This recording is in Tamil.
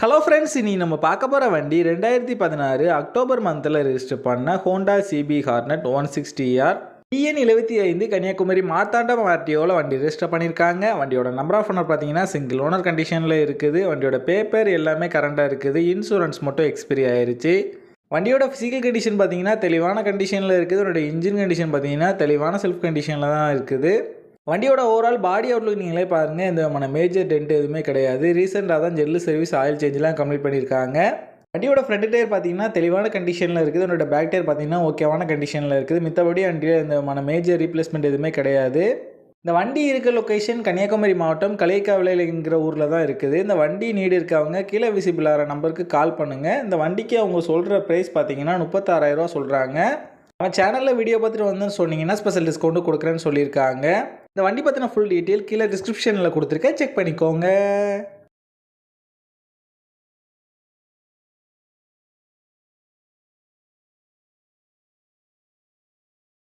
ஹலோ ஃப்ரெண்ட்ஸ், இனி நம்ம பார்க்க போகிற வண்டி 2016 அக்டோபர் மந்தில் ரெஜிஸ்டர் பண்ண Honda CB Hornet 160R TN 75 Kanyakumari Marthandam ஆர்டிஓவில் வண்டி ரெஜிஸ்டர் பண்ணியிருக்காங்க. வண்டியோட நம்பர் ஆஃப் ஓனர் பார்த்தீங்கன்னா சிங்கிள் ஓனர் கண்டிஷனில் இருக்குது. வண்டியோட பேப்பர் எல்லாமே கரண்டாக இருக்குது. இன்சூரன்ஸ் மட்டும் எக்ஸ்பிரி ஆயிருச்சு. வண்டியோட ஃபிசிக்கல் கண்டிஷன் பார்த்தீங்கன்னா தெளிவான கண்டிஷனில் இருக்குது. அதோட இன்ஜின் கண்டிஷன் பார்த்தீங்கன்னா தெளிவான செல்ஃப் கண்டிஷனில் தான் இருக்குது. வண்டியோட ஓவரால் பாடி அவுட்லுக் நீங்களே பாருங்கள், எந்த விதமான மேஜர் டென்ட் எதுவுமே கிடையாது. ரீசெண்டாக தான் ஜெல்லு சர்வீஸ் ஆயில் சேஞ்செலாம் கம்ப்ளீட் பண்ணியிருக்காங்க. வண்டியோட ஃப்ரண்ட் டயர் பார்த்தீங்கன்னா தெளிவான கண்டிஷனில் இருக்குது. அதோட பேக் டயர் பார்த்தீங்கன்னா ஓகேவான கண்டிஷனில் இருக்குது. மித்தபடி வண்டியில் எந்த விதமான மேஜர் ரீப்ளேஸ்மெண்ட் எதுவுமே கிடையாது. இந்த வண்டி இருக்க லொக்கேஷன் கன்னியாகுமரி மாவட்டம் கலைக்காவிளைங்கிற ஊரில் தான் இருக்குது. இந்த வண்டி நீடு இருக்கவங்க கீழே விசிபிள் ஆகிற நம்பருக்கு கால் பண்ணுங்கள். இந்த வண்டிக்கு அவங்க சொல்கிற ப்ரைஸ் பார்த்தீங்கன்னா 36,000 சொல்கிறாங்க. நம்ம சேனலில் வீடியோ பார்த்துட்டு வந்து சொன்னீங்கன்னா ஸ்பெஷல் டிஸ்கவுண்ட்டு கொடுக்குறேன்னு சொல்லியிருக்காங்க. இந்த வண்டி பற்றின ஃபுல் டீட்டெயில் கீழே டிஸ்கிரிப்ஷனில் கொடுத்துருக்கேன், செக் பண்ணிக்கோங்க.